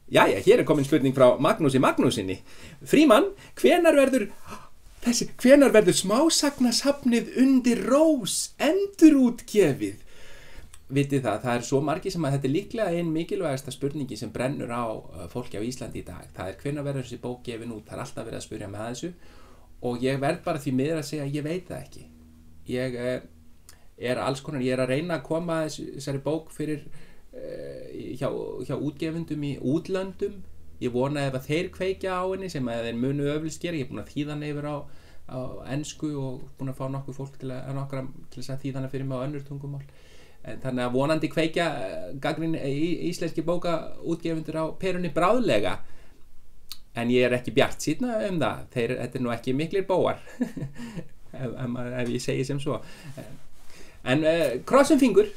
Jæja, hér komin spurning frá Magnúsi Magnúsinni. Frímann, hvenær verður smásagnasafnið Undir rós endurútgefið? Vitið það svo margir sem að þetta líklega ein mikilvægasta spurningi sem brennur á fólki á Íslandi í dag. Það hvenær verður þessi bók gefin út? Það alltaf verið að spyrja með þessu og ég verð bara því miður að segja að ég veit það ekki. Ég er að reyna að koma þessari bók fyrir hjá útgefendum í útlöndum. Ég vona ef að þeir kveikja á henni sem að þeir munu öflust gera. Ég er búin að þýða hana yfir á ensku og búin að fá nokkuð fólk til þess að þýða hana fyrir mig á önnur tungumál. Þannig að vonandi kveikja íslenski bókaútgefendur á perunni bráðlega, en ég er ekki bjartsýnn það. Þetta nú ekki miklir bóar ef ég segi sem svo, en krossum fingur.